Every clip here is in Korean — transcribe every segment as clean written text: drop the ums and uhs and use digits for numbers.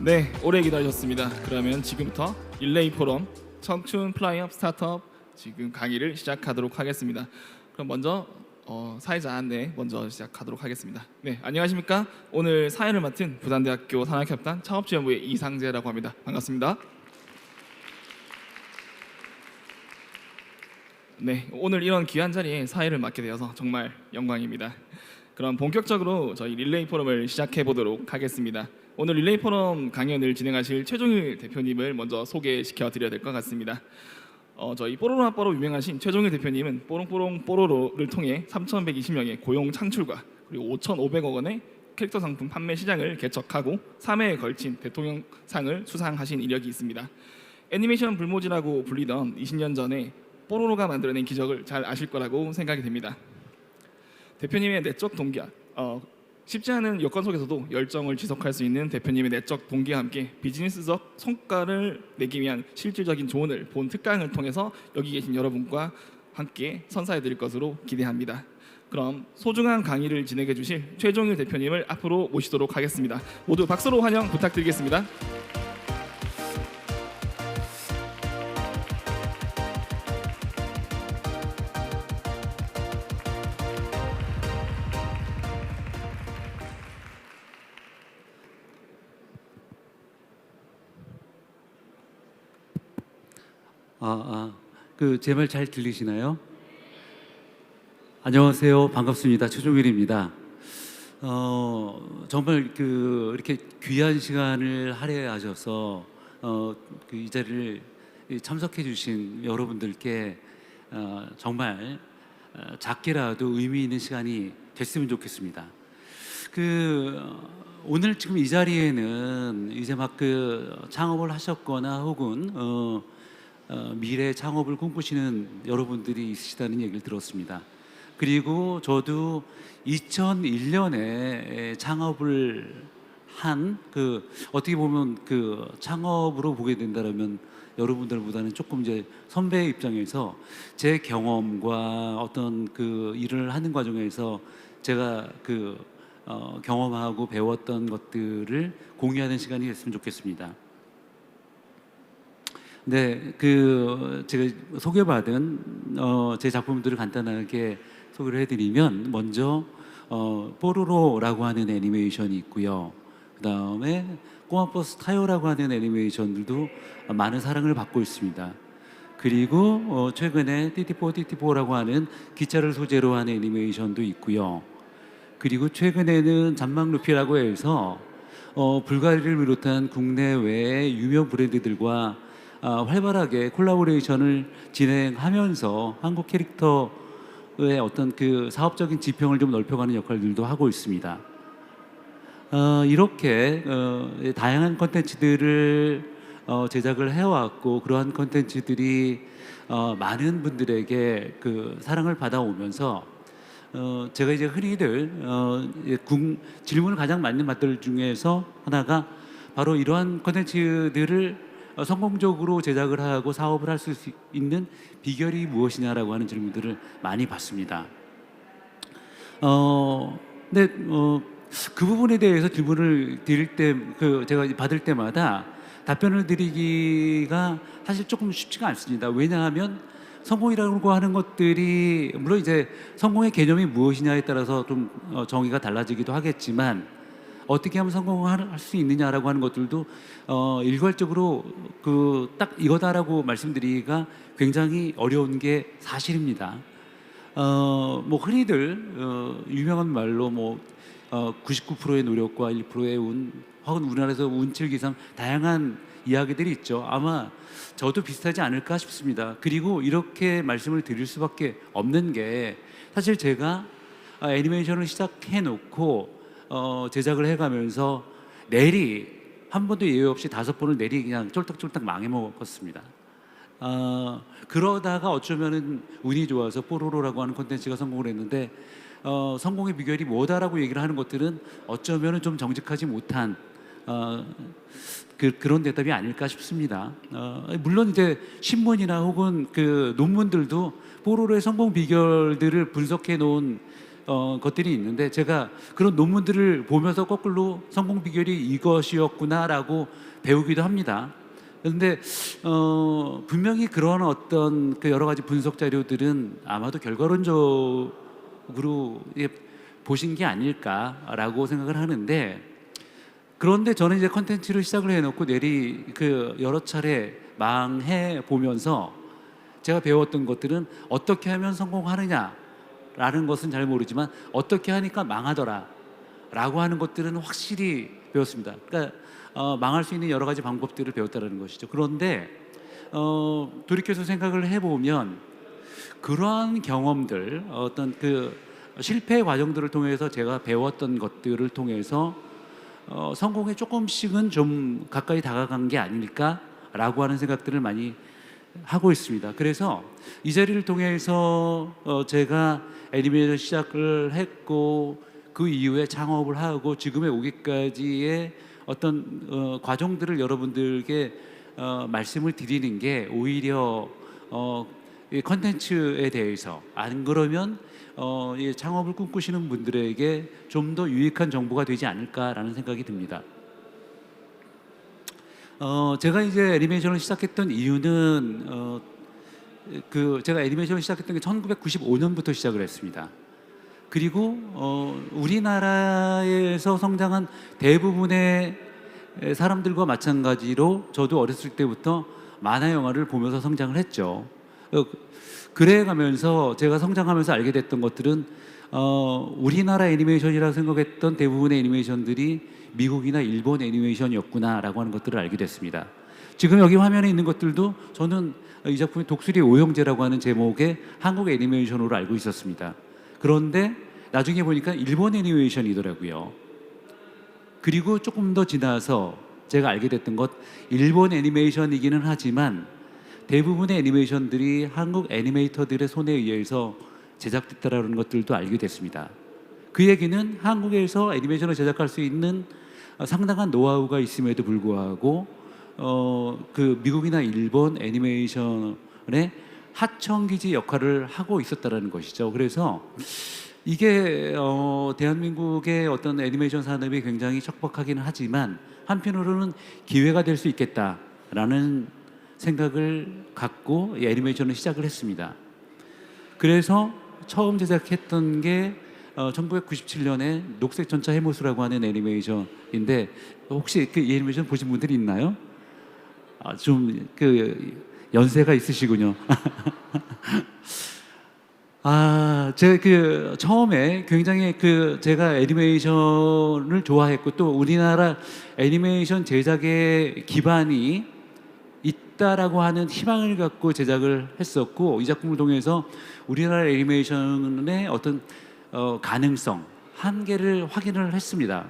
네, 오래 기다리셨습니다. 그러면 지금부터 릴레이 포럼 청춘 플라이업 스타트업 지금 강의를 시작하도록 하겠습니다. 그럼 먼저 사회자 안내 먼저 시작하도록 하겠습니다. 네, 안녕하십니까? 오늘 사회를 맡은 부산대학교 산학협단 창업지원부의 이상재라고 합니다. 반갑습니다. 네, 오늘 이런 귀한 자리에 사회를 맡게 되어서 정말 영광입니다. 그럼 본격적으로 저희 릴레이 포럼을 시작해 보도록 하겠습니다. 오늘 릴레이 포럼 강연을 진행하실 최종일 대표님을 먼저 소개시켜 드려야 될 것 같습니다. 저희 뽀로로나뽀로 유명하신 최종일 대표님은 뽀롱뽀롱 뽀로로를 통해 3,120명의 고용 창출과 그리고 5,500억 원의 캐릭터 상품 판매 시장을 개척하고 3회에 걸친 대통령상을 수상하신 이력이 있습니다. 애니메이션 불모지라고 불리던 20년 전에 뽀로로가 만들어낸 기적을 잘 아실 거라고 생각이 됩니다. 대표님의 내적 동기와 쉽지 않은 여건 속에서도 열정을 지속할 수 있는 대표님의 내적 동기와 함께 비즈니스적 성과를 내기 위한 실질적인 조언을 본 특강을 통해서 여기 계신 여러분과 함께 선사해 드릴 것으로 기대합니다. 그럼 소중한 강의를 진행해 주실 최종일 대표님을 앞으로 모시도록 하겠습니다. 모두 박수로 환영 부탁드리겠습니다. 제 말 잘 들리시나요? 안녕하세요. 반갑습니다. 최종일입니다. 정말 이렇게 귀한 시간을 할애하셔서 이 자리를 참석해 주신 여러분들께 정말 작게라도 의미 있는 시간이 됐으면 좋겠습니다. 오늘 지금 이 자리에는 이제 막 창업을 하셨거나 혹은 미래 창업을 꿈꾸시는 여러분들이 있으시다는 얘기를 들었습니다. 그리고 저도 2001년에 창업을 한 어떻게 보면 창업으로 보게 된다면 여러분들보다는 조금 이제 선배의 입장에서 제 경험과 어떤 일을 하는 과정에서 제가 경험하고 배웠던 것들을 공유하는 시간이 됐으면 좋겠습니다. 네, 제가 소개받은 제 작품들을 간단하게 소개를 해드리면 먼저 뽀로로라고 하는 애니메이션이 있고요. 그 다음에 꼬마버스 타요라고 하는 애니메이션들도 많은 사랑을 받고 있습니다. 그리고 최근에 띠띠뽀라고 하는 기차를 소재로 한 애니메이션도 있고요. 그리고 최근에는 잠망루피라고 해서 불가리를 비롯한 국내외 유명 브랜드들과 활발하게 콜라보레이션을 진행하면서 한국 캐릭터의 어떤 사업적인 지평을 좀 넓혀가는 역할들도 하고 있습니다. 이렇게 다양한 콘텐츠들을 제작을 해왔고 그러한 콘텐츠들이 많은 분들에게 사랑을 받아오면서 제가 이제 흔히들 질문을 가장 많이 받들 중에서 하나가 바로 이러한 콘텐츠들을 성공적으로 제작을 하고 사업을 할 수 있는 비결이 무엇이냐라고 하는 질문들을 많이 받습니다. 근데 그 부분에 대해서 질문을 드릴 때 제가 받을 때마다 답변을 드리기가 사실 조금 쉽지가 않습니다. 왜냐하면 성공이라고 하는 것들이 물론 이제 성공의 개념이 무엇이냐에 따라서 좀 정의가 달라지기도 하겠지만 어떻게 하면 성공할 수 있느냐라고 하는 것들도 일괄적으로 딱 이거다라고 말씀드리기가 굉장히 어려운 게 사실입니다. 뭐 흔히들 유명한 말로 99%의 노력과 1%의 운, 혹은 우리나라에서 운칠기상 다양한 이야기들이 있죠. 아마 저도 비슷하지 않을까 싶습니다. 그리고 이렇게 말씀을 드릴 수밖에 없는 게 사실 제가 애니메이션을 시작해 놓고 제작을 해가면서 내리 한 번도 예외 없이 5번을 내리 그냥 쫄딱쫄딱 망해먹었습니다. 그러다가 어쩌면은 운이 좋아서 뽀로로라고 하는 콘텐츠가 성공을 했는데 성공의 비결이 뭐다라고 얘기를 하는 것들은 어쩌면은 좀 정직하지 못한 그런 대답이 아닐까 싶습니다. 물론 이제 신문이나 혹은 논문들도 뽀로로의 성공 비결들을 분석해 놓은 것들이 있는데 제가 그런 논문들을 보면서 거꾸로 성공 비결이 이것이었구나라고 배우기도 합니다. 그런데 분명히 그런 어떤 그 여러 가지 분석 자료들은 아마도 결과론적으로 보신 게 아닐까라고 생각을 하는데, 그런데 저는 이제 컨텐츠를 시작을 해놓고 내리 그 여러 차례 망해 보면서 제가 배웠던 것들은 어떻게 하면 성공하느냐라는 것은 잘 모르지만 어떻게 하니까 망하더라 라고 하는 것들은 확실히 배웠습니다. 그러니까 망할 수 있는 여러 가지 방법들을 배웠다는 것이죠. 그런데 돌이켜서 생각을 해보면 그러한 경험들, 어떤 그 실패 과정들을 통해서 제가 배웠던 것들을 통해서 성공에 조금씩은 좀 가까이 다가간 게 아닐까라고 하는 생각들을 많이 하고 있습니다. 그래서 이 자리를 통해서 제가 애니메이션 시작을 했고 그 이후에 창업을 하고 지금에 오기까지의 어떤 과정들을 여러분들께 말씀을 드리는 게 오히려 이 컨텐츠에 대해서, 안 그러면 이 창업을 꿈꾸시는 분들에게 좀 더 유익한 정보가 되지 않을까라는 생각이 듭니다. 제가 이제 애니메이션을 시작했던 이유는 제가 애니메이션을 시작했던 게 1995년부터 시작을 했습니다. 그리고 우리나라에서 성장한 대부분의 사람들과 마찬가지로 저도 어렸을 때부터 만화 영화를 보면서 성장을 했죠. 그래 가면서 제가 성장하면서 알게 됐던 것들은 우리나라 애니메이션이라고 생각했던 대부분의 애니메이션들이 미국이나 일본 애니메이션이었구나라고 하는 것들을 알게 됐습니다. 지금 여기 화면에 있는 것들도 저는 이 작품이 독수리의 오형제라고 하는 제목의 한국 애니메이션으로 알고 있었습니다. 그런데 나중에 보니까 일본 애니메이션이더라고요. 그리고 조금 더 지나서 제가 알게 됐던 것, 일본 애니메이션이기는 하지만 대부분의 애니메이션들이 한국 애니메이터들의 손에 의해서 제작됐다라는 것들도 알게 됐습니다. 그 얘기는 한국에서 애니메이션을 제작할 수 있는 상당한 노하우가 있음에도 불구하고 그 미국이나 일본 애니메이션의 하청기지 역할을 하고 있었다라는 것이죠. 그래서 이게 대한민국의 어떤 애니메이션 산업이 굉장히 척박하기는 하지만 한편으로는 기회가 될 수 있겠다라는 생각을 갖고 이 애니메이션을 시작을 했습니다. 그래서 처음 제작했던 게 1997년에 녹색 전차 해모수라고 하는 애니메이션인데, 혹시 그 애니메이션 보신 분들이 있나요? 좀 그 연세가 있으시군요. 제가 그 처음에 굉장히 제가 애니메이션을 좋아했고 또 우리나라 애니메이션 제작의 기반이 있다라고 하는 희망을 갖고 제작을 했었고, 이 작품을 통해서 우리나라 애니메이션의 어떤 가능성, 한계를 확인을 했습니다.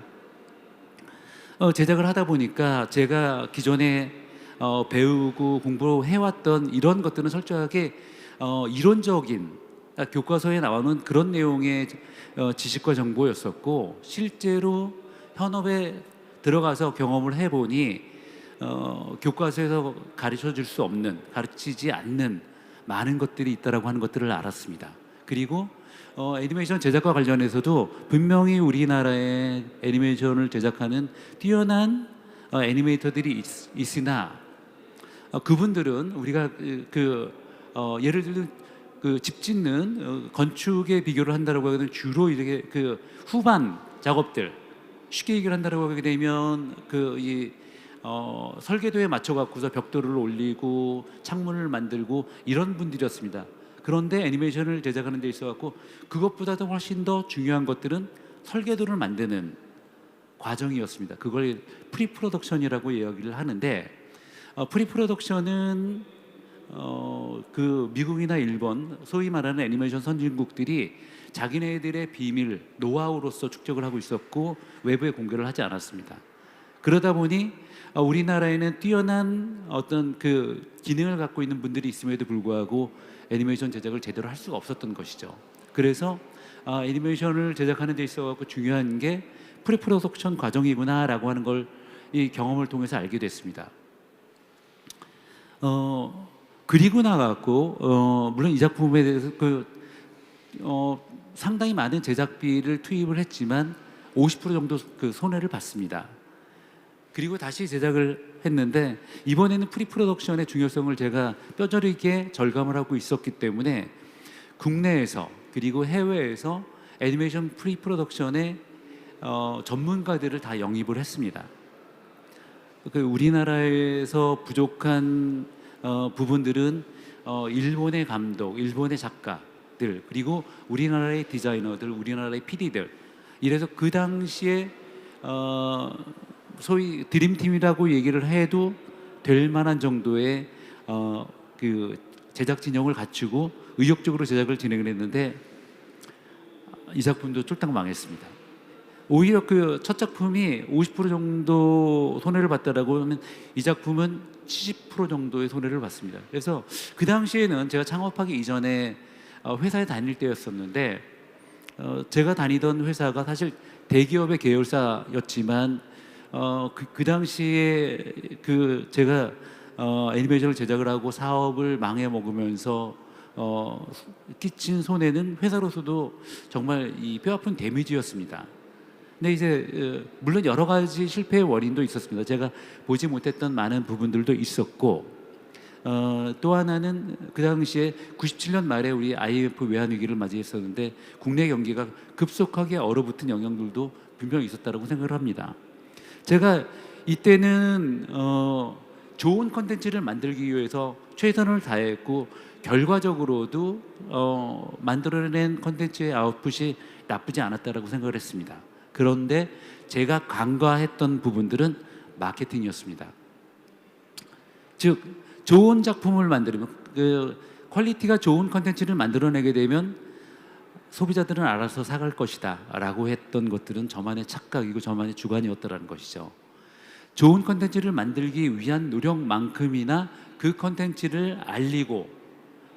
제작을 하다 보니까 제가 기존에 배우고 공부해왔던 이런 것들은 철저하게 이론적인, 교과서에 나오는 그런 내용의 지식과 정보였었고, 실제로 현업에 들어가서 경험을 해보니 교과서에서 가르쳐 줄 수 없는, 가르치지 않는 많은 것들이 있다라고 하는 것들을 알았습니다. 그리고 애니메이션 제작과 관련해서도 분명히 우리나라의 애니메이션을 제작하는 뛰어난 애니메이터들이 있으나 그분들은 우리가 예를 들면 집 짓는 건축에 비교를 한다라고 하면 주로 이렇게 후반 작업들, 쉽게 얘기를 한다라고 하게 되면 설계도에 맞춰 갖고서 벽돌을 올리고 창문을 만들고 이런 분들이었습니다. 그런데 애니메이션을 제작하는 데 있어 갖고 그것보다도 훨씬 더 중요한 것들은 설계도를 만드는 과정이었습니다. 그걸 프리프로덕션이라고 이야기를 하는데, 프리프로덕션은 미국이나 일본, 소위 말하는 애니메이션 선진국들이 자기네들의 비밀, 노하우로서 축적을 하고 있었고 외부에 공개를 하지 않았습니다. 그러다 보니 우리나라에는 뛰어난 어떤 기능을 갖고 있는 분들이 있음에도 불구하고 애니메이션 제작을 제대로 할 수가 없었던 것이죠. 그래서 애니메이션을 제작하는 데 있어 갖고 중요한 게 프리프로덕션 과정이구나라고 하는 걸 이 경험을 통해서 알게 됐습니다. 그리고 나갔고 물론 이 작품에 대해서 상당히 많은 제작비를 투입을 했지만 50% 정도 그 손해를 봤습니다. 그리고 다시 제작을 했는데 이번에는 프리프로덕션의 중요성을 제가 뼈저리게 절감을 하고 있었기 때문에 국내에서 그리고 해외에서 애니메이션 프리프로덕션의 전문가들을 다 영입을 했습니다. 그 우리나라에서 부족한 부분들은 일본의 감독, 일본의 작가들 그리고 우리나라의 디자이너들, 우리나라의 PD들 이래서 그 당시에 소위 드림팀이라고 얘기를 해도 될 만한 정도의 그 제작 진영을 갖추고 의욕적으로 제작을 진행을 했는데 이 작품도 쫄딱 망했습니다. 오히려 그 첫 작품이 50% 정도 손해를 봤다라고 하면 이 작품은 70% 정도의 손해를 봤습니다. 그래서 그 당시에는 제가 창업하기 이전에 회사에 다닐 때였었는데 제가 다니던 회사가 사실 대기업의 계열사였지만 그 당시에 그 제가 애니메이션을 제작을 하고 사업을 망해 먹으면서 끼친 손해는 회사로서도 정말 이 뼈아픈 데미지였습니다. 근데 이제 물론 여러 가지 실패의 원인도 있었습니다. 제가 보지 못했던 많은 부분들도 있었고 또 하나는 그 당시에 97년 말에 우리 IMF 외환 위기를 맞이했었는데 국내 경기가 급속하게 얼어붙은 영향들도 분명히 있었다고 생각을 합니다. 제가 이때는 좋은 컨텐츠를 만들기 위해서 최선을 다했고 결과적으로도 만들어낸 컨텐츠의 아웃풋이 나쁘지 않았다라고 생각을 했습니다. 그런데 제가 간과했던 부분들은 마케팅이었습니다. 즉 좋은 작품을 만들면 그 퀄리티가 좋은 컨텐츠를 만들어내게 되면 소비자들은 알아서 사갈 것이다 라고 했던 것들은 저만의 착각이고 저만의 주관이었다는 것이죠. 좋은 컨텐츠를 만들기 위한 노력만큼이나 그 컨텐츠를 알리고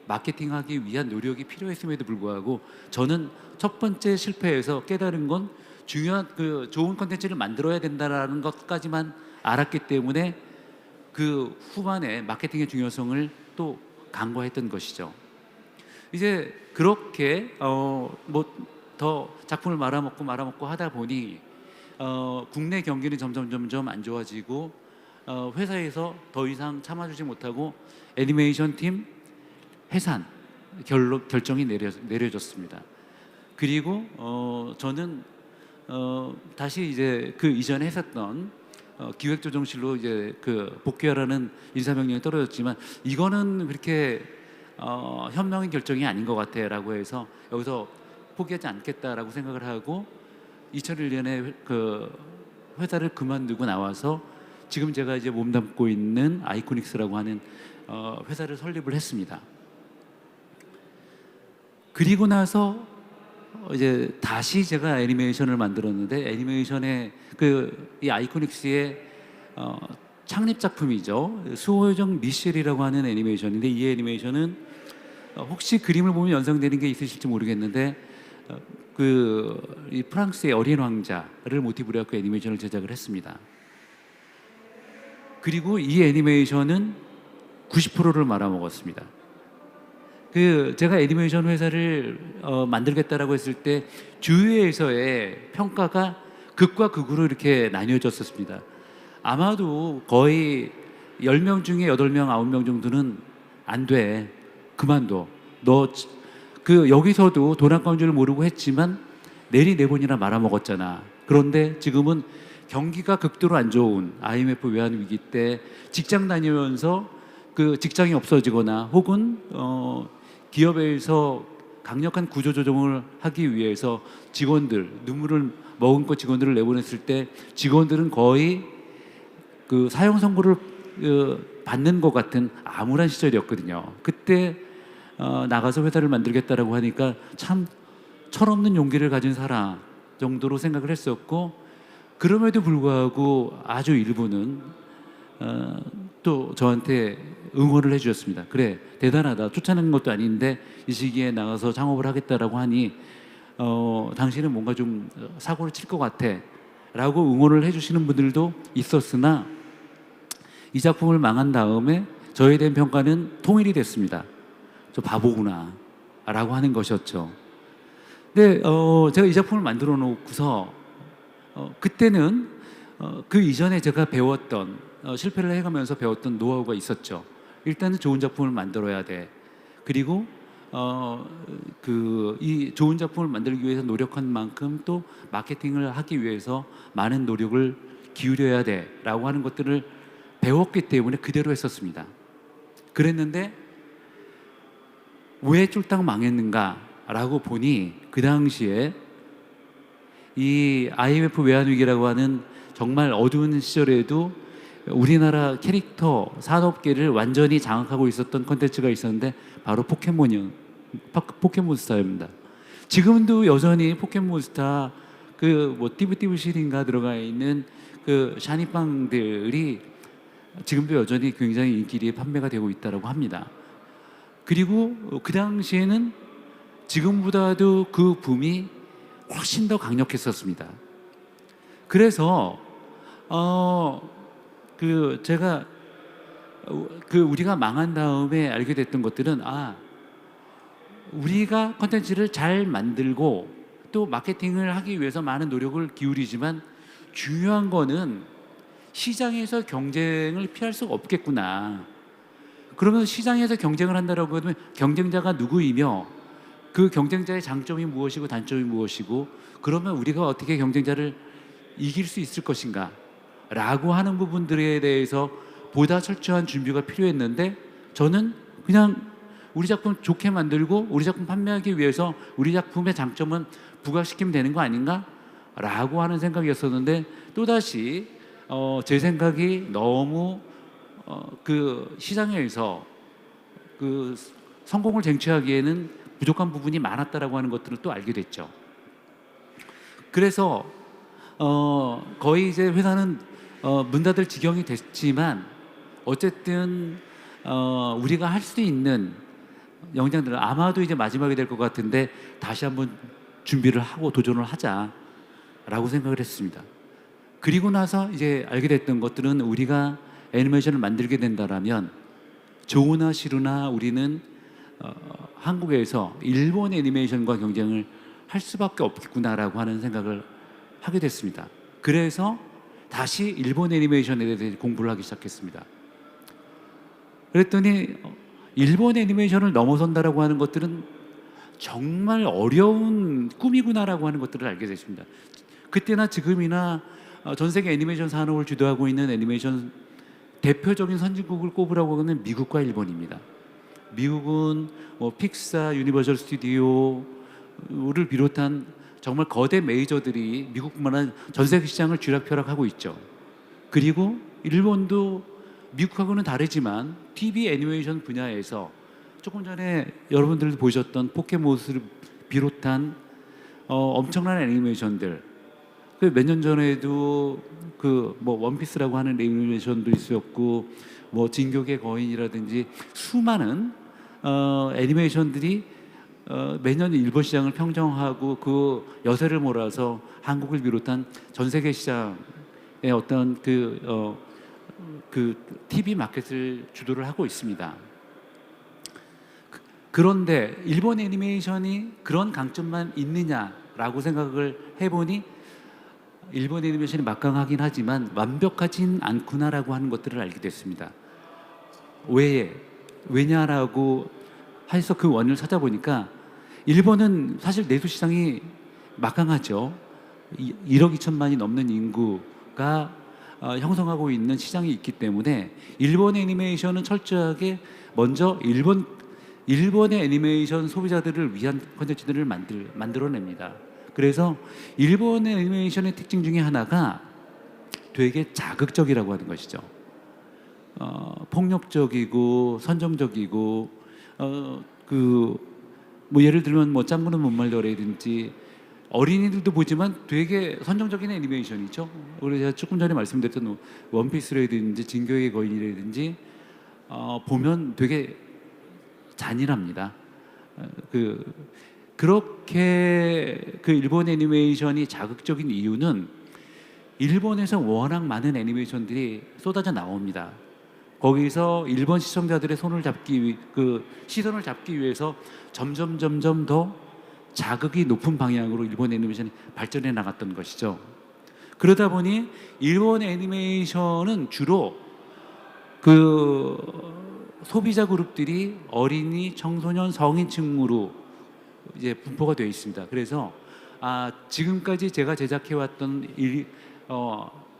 마케팅하기 위한 노력이 필요했음에도 불구하고 저는 첫 번째 실패에서 깨달은 건 중요한 그 좋은 컨텐츠를 만들어야 된다라는 것까지만 알았기 때문에 그 후반에 마케팅의 중요성을 또 간과했던 것이죠. 이제 그렇게 뭐 더 작품을 말아먹고 하다 보니 국내 경기는 점점 안 좋아지고 회사에서 더 이상 참아주지 못하고 애니메이션 팀 해산 결정이 내려졌습니다. 그리고 저는 다시 이제 그 이전에 했었던 기획조정실로 이제 그 복귀하라는 인사명령이 떨어졌지만 이거는 그렇게 현명한 결정이 아닌 것 같아라고 해서 여기서 포기하지 않겠다라고 생각을 하고 2001년에 그 회사를 그만두고 나와서 지금 제가 이제 몸담고 있는 아이코닉스라고 하는 회사를 설립을 했습니다. 그리고 나서 이제 다시 제가 애니메이션을 만들었는데 애니메이션의 이 아이코닉스의 창립 작품이죠. 수호정 미셸이라고 하는 애니메이션인데 이 애니메이션은 혹시 그림을 보면 연상되는 게 있으실지 모르겠는데 이 프랑스의 어린 왕자를 모티브로 해서 애니메이션을 제작을 했습니다. 그리고 이 애니메이션은 90%를 말아먹었습니다. 제가 애니메이션 회사를 만들겠다라고 했을 때 주위에서의 평가가 극과 극으로 이렇게 나뉘어졌었습니다. 아마도 거의 10명 중에 8명, 9명 정도는 안 돼. 그만둬. 너 여기서도 돈 아까운 줄 모르고 했지만 내리 네 번이나 말아먹었잖아. 그런데 지금은 경기가 극도로 안 좋은 IMF 외환 위기 때 직장 다니면서 그 직장이 없어지거나 혹은 기업에서 강력한 구조 조정을 하기 위해서 직원들 눈물을 머금고 직원들을 내보냈을 때 직원들은 거의 그 사형 선고를 받는 것 같은 암울한 시절이었거든요. 그때 나가서 회사를 만들겠다라고 하니까 참 철없는 용기를 가진 사람 정도로 생각을 했었고 그럼에도 불구하고 아주 일부는 또 저한테 응원을 해주셨습니다. 그래 대단하다. 쫓아낸 것도 아닌데 이 시기에 나가서 창업을 하겠다라고 하니 당신은 뭔가 좀 사고를 칠 것 같아 라고 응원을 해주시는 분들도 있었으나 이 작품을 망한 다음에 저에 대한 평가는 통일이 됐습니다. 저 바보구나 라고 하는 것이었죠. 근데 제가 이 작품을 만들어 놓고서 그때는 그 이전에 제가 배웠던 실패를 해가면서 배웠던 노하우가 있었죠. 일단은 좋은 작품을 만들어야 돼. 그리고 그 이 좋은 작품을 만들기 위해서 노력한 만큼 또 마케팅을 하기 위해서 많은 노력을 기울여야 돼라고 하는 것들을 배웠기 때문에 그대로 했었습니다. 그랬는데 왜 쫄딱 망했는가라고 보니 그 당시에 이 IMF 외환위기라고 하는 정말 어두운 시절에도 우리나라 캐릭터 산업계를 완전히 장악하고 있었던 콘텐츠가 있었는데 바로 포켓몬스타입니다. 지금도 여전히 포켓몬스타 그뭐 띠부띠부실인가 들어가 있는 그 샤니빵들이 지금도 여전히 굉장히 인기리에 판매가 되고 있다고 합니다. 그리고 그 당시에는 지금보다도 그 붐이 훨씬 더 강력했었습니다. 그래서 그 제가 그 우리가 망한 다음에 알게 됐던 것들은 우리가 컨텐츠를 잘 만들고 또 마케팅을 하기 위해서 많은 노력을 기울이지만 중요한 거는 시장에서 경쟁을 피할 수가 없겠구나. 그러면 시장에서 경쟁을 한다라고 하면 경쟁자가 누구이며 그 경쟁자의 장점이 무엇이고 단점이 무엇이고 그러면 우리가 어떻게 경쟁자를 이길 수 있을 것인가 라고 하는 부분들에 대해서 보다 철저한 준비가 필요했는데 저는 그냥 우리 작품 좋게 만들고 우리 작품 판매하기 위해서 우리 작품의 장점은 부각시키면 되는 거 아닌가? 라고 하는 생각이었었는데 또다시 제 생각이 너무 그 시장에서 그 성공을 쟁취하기에는 부족한 부분이 많았다라고 하는 것들을 또 알게 됐죠. 그래서 거의 이제 회사는 문 닫을 지경이 됐지만 어쨌든 우리가 할 수 있는 영장들은 아마도 이제 마지막이 될 것 같은데 다시 한번 준비를 하고 도전을 하자라고 생각을 했습니다. 그리고 나서 이제 알게 됐던 것들은 우리가 애니메이션을 만들게 된다라면 좋으나 싫으나 우리는 한국에서 일본 애니메이션과 경쟁을 할 수밖에 없겠구나라고 하는 생각을 하게 됐습니다. 그래서 다시 일본 애니메이션에 대해서 공부를 하기 시작했습니다. 그랬더니 일본 애니메이션을 넘어선다라고 하는 것들은 정말 어려운 꿈이구나라고 하는 것들을 알게 됐습니다. 그때나 지금이나 전 세계 애니메이션 산업을 주도하고 있는 애니메이션 대표적인 선진국을 꼽으라고 하면 미국과 일본입니다. 미국은 뭐 픽사, 유니버설 스튜디오를 비롯한 정말 거대 메이저들이 미국뿐만 아니라 전 세계 시장을 쥐락펴락하고 있죠. 그리고 일본도 미국하고는 다르지만 TV 애니메이션 분야에서 조금 전에 여러분들도 보셨던 포켓몬을 비롯한 엄청난 애니메이션들 그 몇 년 전에도 그 뭐 원피스라고 하는 애니메이션도 있었고 뭐 진격의 거인이라든지 수많은 애니메이션들이 매년 일본 시장을 평정하고 그 여세를 몰아서 한국을 비롯한 전 세계 시장의 어떤 그 TV 마켓을 주도를 하고 있습니다. 그런데 일본 애니메이션이 그런 강점만 있느냐라고 생각을 해보니 일본 애니메이션이 막강하긴 하지만 완벽하진 않구나라고 하는 것들을 알게 됐습니다. 왜냐라고 해서 그 원인을 찾아보니까 일본은 사실 내수 시장이 막강하죠. 1억 2천만이 넘는 인구가 형성하고 있는 시장이 있기 때문에 일본 애니메이션은 철저하게 먼저 일본의 애니메이션 소비자들을 위한 콘텐츠들을 만들어냅니다. 그래서 일본의 애니메이션의 특징 중에 하나가 되게 자극적이라고 하는 것이죠. 폭력적이고 선정적이고 뭐 예를 들면 뭐 짱구는 못 말려라든지 어린이들도 보지만 되게 선정적인 애니메이션이죠. 우리 제가 조금 전에 말씀드렸던 원피스라든지 진격의 거인이라든지 보면 되게 잔인합니다. 그렇게 그 일본 애니메이션이 자극적인 이유는 일본에서 워낙 많은 애니메이션들이 쏟아져 나옵니다. 거기서 일본 시청자들의 시선을 잡기 위해서 점점 더 자극이 높은 방향으로 일본 애니메이션이 발전해 나갔던 것이죠. 그러다 보니 일본 애니메이션은 주로 그 소비자 그룹들이 어린이, 청소년, 성인층으로 이제 분포가 되어 있습니다. 그래서 지금까지 제가 제작해왔던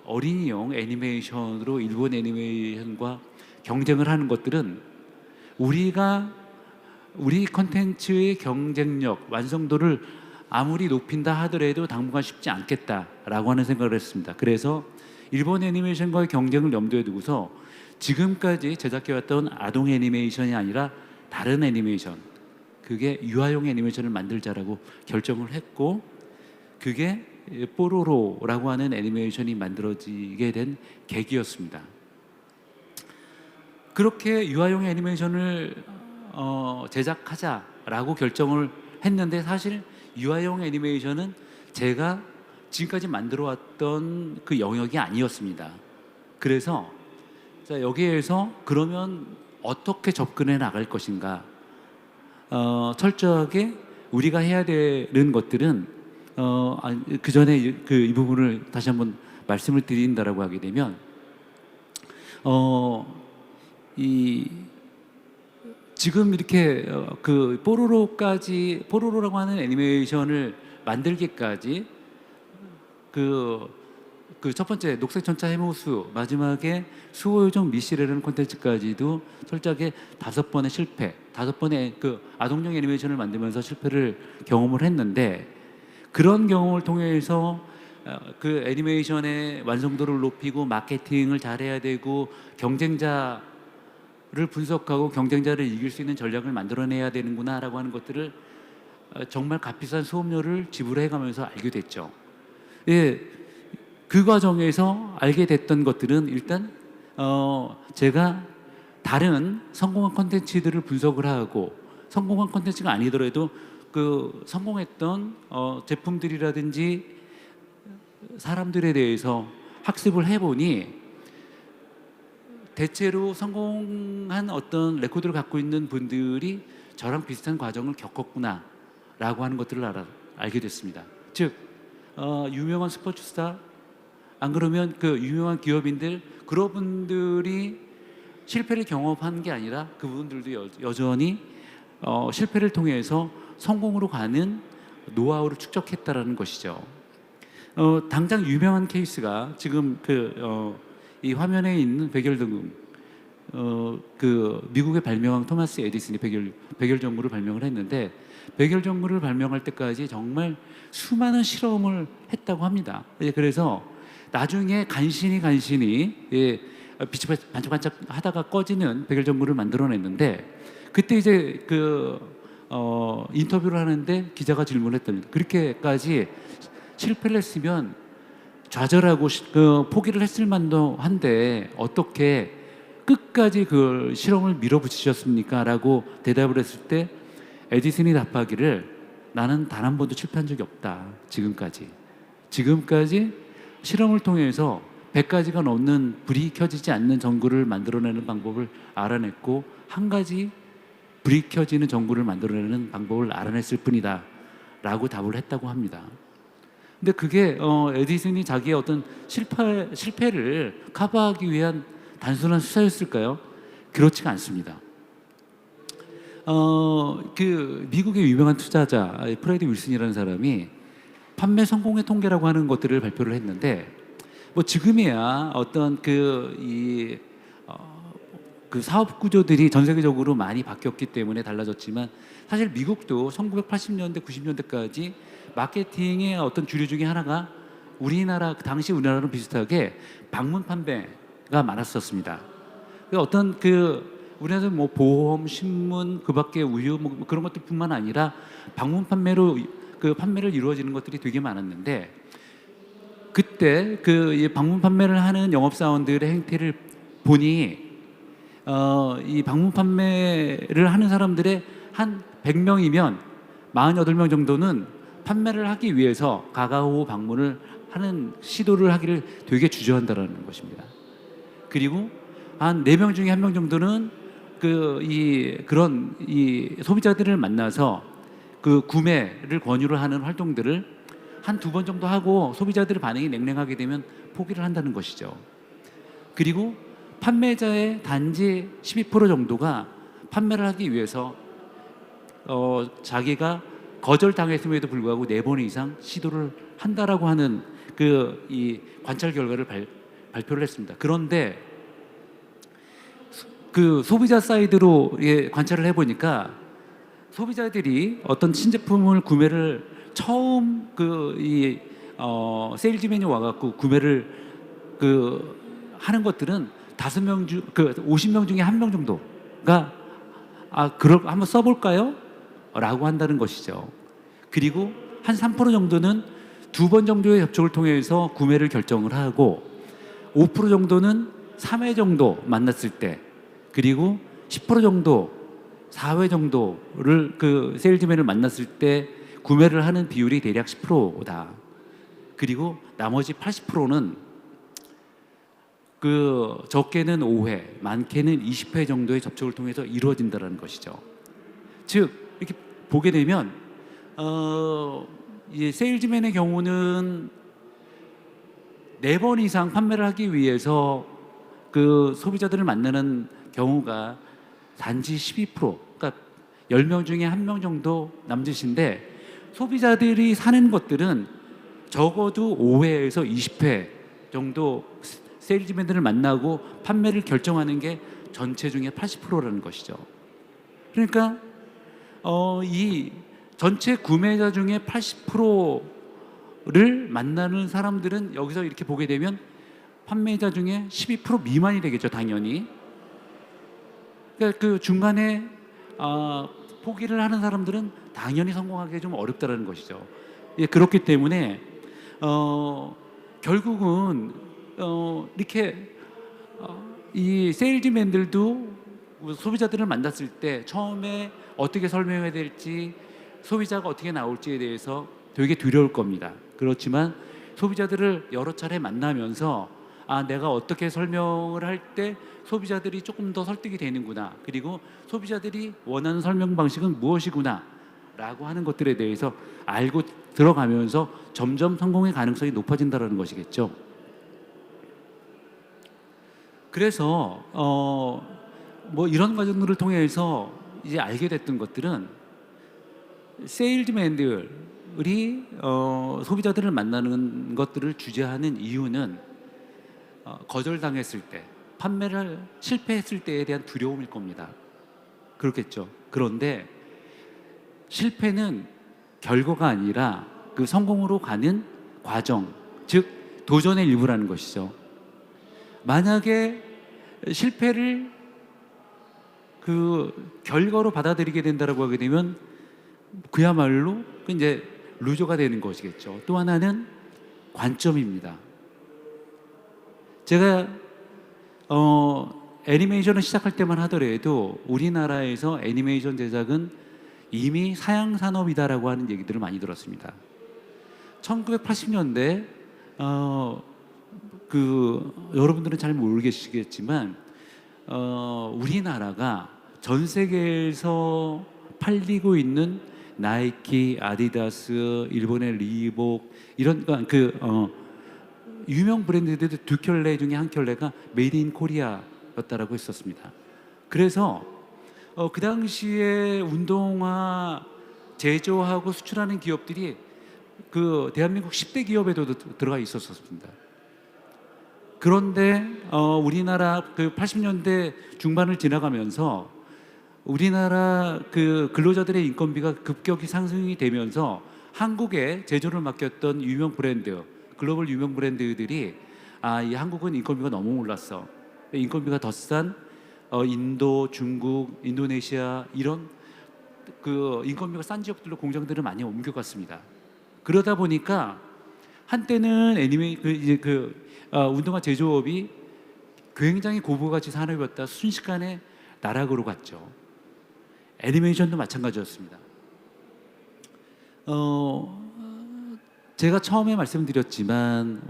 어린이용 애니메이션으로 일본 애니메이션과 경쟁을 하는 것들은 우리 컨텐츠의 경쟁력, 완성도를 아무리 높인다 하더라도 당분간 쉽지 않겠다라고 하는 생각을 했습니다. 그래서 일본 애니메이션과의 경쟁을 염두에 두고서 지금까지 제작해왔던 아동 애니메이션이 아니라 다른 애니메이션, 그게 유아용 애니메이션을 만들자라고 결정을 했고, 그게 뽀로로라고 하는 애니메이션이 만들어지게 된 계기였습니다. 그렇게 유아용 애니메이션을 제작하자라고 결정을 했는데, 사실 유아용 애니메이션은 제가 지금까지 만들어왔던 그 영역이 아니었습니다. 그래서 여기에서 그러면 어떻게 접근해 나갈 것인가, 철저하게 우리가 해야 되는 것들은 그 전에 이 부분을 다시 한번 말씀을 드린다라고 하게 되면 지금 이렇게 그 뽀로로라고 하는 애니메이션을 만들기까지 그 첫 번째 녹색전차 해모수, 마지막에 수호요정 미시레라는 콘텐츠까지도 철저하게 5번의 실패, 5번의 그 아동용 애니메이션을 만들면서 실패를 경험을 했는데, 그런 경험을 통해서 그 애니메이션의 완성도를 높이고 마케팅을 잘해야 되고 경쟁자를 분석하고 경쟁자를 이길 수 있는 전략을 만들어내야 되는구나라고 하는 것들을 정말 값비싼 수업료를 지불해가면서 알게 됐죠. 예, 그 과정에서 알게 됐던 것들은 일단 제가 다른 성공한 콘텐츠들을 분석을 하고, 성공한 콘텐츠가 아니더라도 그 성공했던 제품들이라든지 사람들에 대해서 학습을 해보니 대체로 성공한 어떤 레코드를 갖고 있는 분들이 저랑 비슷한 과정을 겪었구나라고 하는 것들을 알게 됐습니다. 즉 유명한 스포츠 스타, 안 그러면 그 유명한 기업인들, 그런 분들이 실패를 경험한 게 아니라 그분들도 여전히 실패를 통해서 성공으로 가는 노하우를 축적했다라는 것이죠. 당장 유명한 케이스가 지금 이 화면에 있는 백열등금, 그 미국의 발명왕 토마스 에디슨이 백열전구를 발명을 했는데, 백열전구를 발명할 때까지 정말 수많은 실험을 했다고 합니다. 그래서 나중에 간신히 빛이 반짝반짝 하다가 꺼지는 백열전구를 만들어냈는데, 그때 이제 인터뷰를 하는데 기자가 질문했답니다. 그렇게까지 실패를 했으면 좌절하고 포기를 했을 만도 한데 어떻게 끝까지 그 실험을 밀어붙이셨습니까? 라고 대답을 했을 때 에디슨이 답하기를, 나는 단 한 번도 실패한 적이 없다. 지금까지 실험을 통해서 100가지가 넘는 불이 켜지지 않는 전구를 만들어내는 방법을 알아냈고, 한 가지 불이 켜지는 전구를 만들어내는 방법을 알아냈을 뿐이다 라고 답을 했다고 합니다. 근데 그게 에디슨이 자기의 어떤 실패를 커버하기 위한 단순한 수사였을까요? 그렇지가 않습니다. 그 미국의 유명한 투자자 프레디 윌슨이라는 사람이 판매 성공의 통계라고 하는 것들을 발표를 했는데, 뭐 지금이야 어떤 그 사업 구조들이 전 세계적으로 많이 바뀌었기 때문에 달라졌지만, 사실 미국도 1980년대, 90년대까지 마케팅의 어떤 주류 중에 하나가 당시 우리나라랑 비슷하게 방문 판매가 많았었습니다. 어떤 우리나라에서 뭐 보험, 신문, 그밖에 우유 뭐 그런 것들뿐만 아니라 방문 판매로 판매를 이루어지는 것들이 되게 많았는데, 그때 이 방문 판매를 하는 영업사원들의 행태를 보니 이 방문 판매를 하는 사람들의 한 100명이면 48명 정도는 판매를 하기 위해서 가가오 방문을 하는 시도를 하기를 되게 주저한다라는 것입니다. 그리고 한 4명 중에 1명 정도는 그런 소비자들을 만나서 그 구매를 권유를 하는 활동들을 한 두 번 정도 하고 소비자들의 반응이 냉랭하게 되면 포기를 한다는 것이죠. 그리고 판매자의 단지 12% 정도가 판매를 하기 위해서 자기가 거절당했음에도 불구하고 4번 이상 시도를 한다라고 하는 이 관찰 결과를 발표를 했습니다. 그런데 그 소비자 사이드로 관찰을 해보니까 소비자들이 어떤 신제품을 구매를 처음 세일즈맨이 와갖고 구매를 하는 것들은 50명 중에 1명 정도가 그럼 한번 써볼까요? 라고 한다는 것이죠. 그리고 한 3% 정도는 2번 정도의 접촉을 통해서 구매를 결정을 하고 5% 정도는 3회 정도 만났을 때, 그리고 10% 정도 4회 정도를 세일즈맨을 만났을 때 구매를 하는 비율이 대략 10%다. 그리고 나머지 80%는 적게는 5회, 많게는 20회 정도의 접촉을 통해서 이루어진다는 것이죠. 즉 이렇게 보게 되면 이 세일즈맨의 경우는 4번 이상 판매를 하기 위해서 소비자들을 만나는 경우가 단지 12%, 그러니까 10명 중에 1명 정도 남짓인데, 소비자들이 사는 것들은 적어도 5회에서 20회 정도 세일즈맨들을 만나고 판매를 결정하는 게 전체 중에 80%라는 것이죠. 그러니까 이 전체 구매자 중에 80%를 만나는 사람들은 여기서 이렇게 보게 되면 판매자 중에 12% 미만이 되겠죠, 당연히. 그러니까 중간에 포기를 하는 사람들은 당연히 성공하기 좀 어렵다는 것이죠. 그렇기 때문에 결국은 이렇게 이 세일즈맨들도 소비자들을 만났을 때 처음에 어떻게 설명해야 될지, 소비자가 어떻게 나올지에 대해서 되게 두려울 겁니다. 그렇지만 소비자들을 여러 차례 만나면서 내가 어떻게 설명을 할 때 소비자들이 조금 더 설득이 되는구나, 그리고 소비자들이 원하는 설명 방식은 무엇이구나 라고 하는 것들에 대해서 알고 들어가면서 점점 성공의 가능성이 높아진다는 것이겠죠. 그래서 뭐 이런 과정들을 통해서 이제 알게 됐던 것들은, 세일즈맨들이 소비자들을 만나는 것들을 주재하는 이유는 거절당했을 때, 판매를 실패했을 때에 대한 두려움일 겁니다. 그렇겠죠. 그런데 실패는 결과가 아니라 그 성공으로 가는 과정, 즉 도전의 일부라는 것이죠. 만약에 실패를 결과로 받아들이게 된다라고 하게 되면 그야말로 이제 루저가 되는 것이겠죠. 또 하나는 관점입니다. 제가 애니메이션을 시작할 때만 하더라도 우리나라에서 애니메이션 제작은 이미 사양 산업이다라고 하는 얘기들을 많이 들었습니다. 1980년대 여러분들은 잘 모르시겠지만 우리나라가 전 세계에서 팔리고 있는 나이키, 아디다스, 일본의 리복, 이런 유명 브랜드들 두 켤레 중에 한 켤레가 메이드 인 코리아였다라고 했었습니다. 그래서 그 당시에 운동화 제조하고 수출하는 기업들이 대한민국 10대 기업에도 들어가 있었습니다. 그런데 우리나라 80년대 중반을 지나가면서 우리나라 근로자들의 인건비가 급격히 상승이 되면서 한국에 제조를 맡겼던 유명 브랜드, 글로벌 유명 브랜드들이 이 한국은 인건비가 너무 올랐어, 인건비가 더 싼 인도, 중국, 인도네시아 이런 인건비가 싼 지역들로 공장들을 많이 옮겨갔습니다. 그러다 보니까 한때는 운동화 제조업이 굉장히 고부가치 산업이었다 순식간에 나락으로 갔죠. 애니메이션도 마찬가지였습니다. 제가 처음에 말씀드렸지만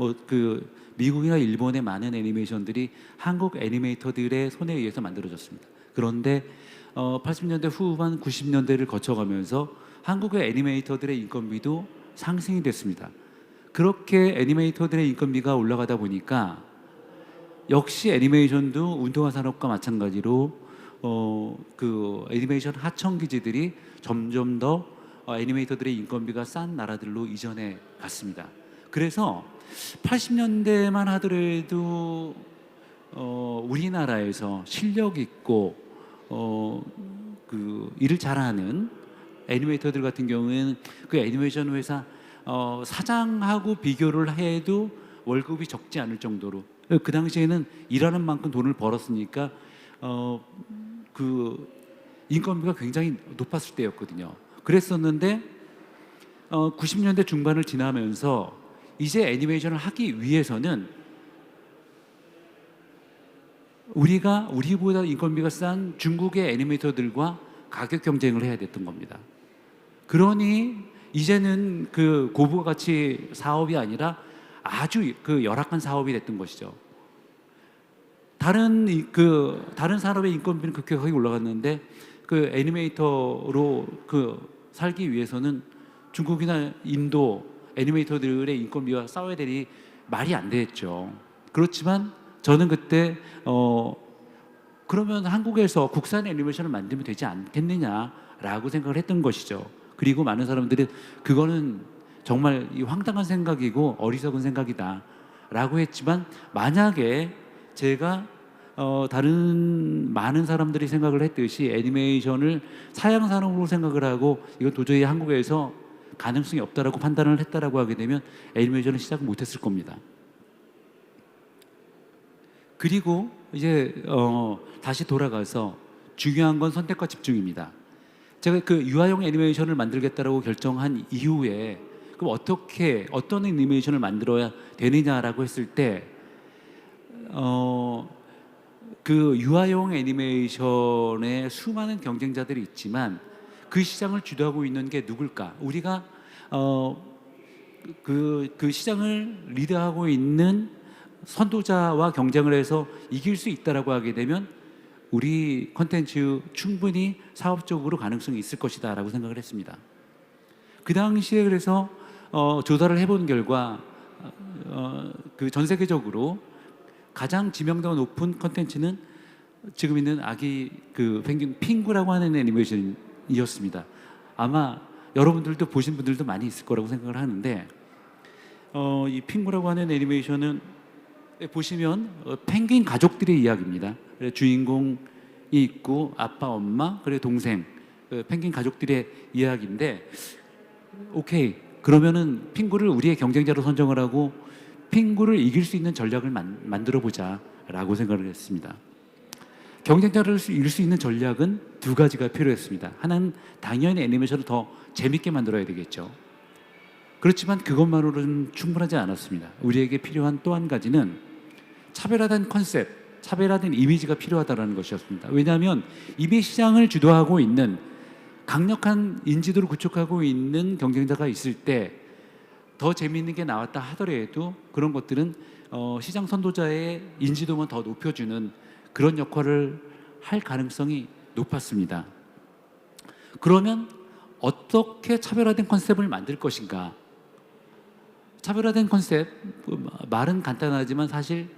미국이나 일본의 많은 애니메이션들이 한국 애니메이터들의 손에 의해서 만들어졌습니다. 그런데 80년대 후반 90년대를 거쳐가면서 한국의 애니메이터들의 인건비도 상승이 됐습니다. 그렇게 애니메이터들의 인건비가 올라가다 보니까 역시 애니메이션도 운동화 산업과 마찬가지로 그 애니메이션 하청 기지들이 점점 더 애니메이터들의 인건비가 싼 나라들로 이전해 갔습니다. 그래서 80년대만 하더라도 우리나라에서 실력 있고 그 일을 잘하는 애니메이터들 같은 경우에는 그 애니메이션 회사 사장하고 비교를 해도 월급이 적지 않을 정도로 그 당시에는 일하는 만큼 돈을 벌었으니까 그 인건비가 굉장히 높았을 때였거든요. 그랬었는데 90년대 중반을 지나면서 이제 애니메이션을 하기 위해서는 우리보다 인건비가 싼 중국의 애니메이터들과 가격 경쟁을 해야 됐던 겁니다. 그러니 이제는 그 고부가 가치 사업이 아니라 아주 그 열악한 사업이 됐던 것이죠. 다른 산업의 인건비는 급격하게 올라갔는데 그 애니메이터로 살기 위해서는 중국이나 인도 애니메이터들의 인건비와 싸워야 되니 말이 안 됐죠. 그렇지만 저는 그때 그러면 한국에서 국산 애니메이션을 만들면 되지 않겠느냐라고 생각을 했던 것이죠. 그리고 많은 사람들이 그거는 정말 황당한 생각이고 어리석은 생각이다라고 했지만 만약에 제가 다른 많은 사람들이 생각을 했듯이 애니메이션을 사양 산업으로 생각을 하고 이건 도저히 한국에서 가능성이 없다라고 판단을 했다라고 하게 되면 애니메이션을 시작 못했을 겁니다. 그리고 이제 다시 돌아가서 중요한 건 선택과 집중입니다. 제가 그 유아용 애니메이션을 만들겠다라고 결정한 이후에 그럼 어떤 애니메이션을 만들어야 되느냐라고 했을 때 그 유아용 애니메이션에 수많은 경쟁자들이 있지만 그 시장을 주도하고 있는 게 누굴까? 우리가 그 시장을 리드하고 있는 선도자와 경쟁을 해서 이길 수 있다라고 하게 되면 우리 콘텐츠 충분히 사업적으로 가능성이 있을 것이다라고 생각을 했습니다. 그 당시에 그래서 조사를 해본 결과 그 전 세계적으로 가장 지명도가 높은 콘텐츠는 지금 있는 아기 그 펭귄 핑구라고 하는 애니메이션이었습니다. 아마 여러분들도 보신 분들도 많이 있을 거라고 생각을 하는데 이 핑구라고 하는 애니메이션은 보시면 펭귄 가족들의 이야기입니다. 주인공이 있고 아빠, 엄마, 그리고 동생, 펭귄 가족들의 이야기인데 오케이, 그러면은 핑구를 우리의 경쟁자로 선정을 하고 핑구를 이길 수 있는 전략을 만들어 보자라고 생각을 했습니다. 경쟁자를 이길 수 있는 전략은 두 가지가 필요했습니다. 하나는 당연히 애니메이션을 더 재밌게 만들어야 되겠죠. 그렇지만 그것만으로는 충분하지 않았습니다. 우리에게 필요한 또 한 가지는 차별화된 컨셉, 차별화된 이미지가 필요하다는 것이었습니다. 왜냐하면 이미 시장을 주도하고 있는 강력한 인지도를 구축하고 있는 경쟁자가 있을 때 더 재미있는 게 나왔다 하더라도 그런 것들은 시장 선도자의 인지도만 더 높여주는 그런 역할을 할 가능성이 높았습니다. 그러면 어떻게 차별화된 컨셉을 만들 것인가? 차별화된 컨셉, 말은 간단하지만 사실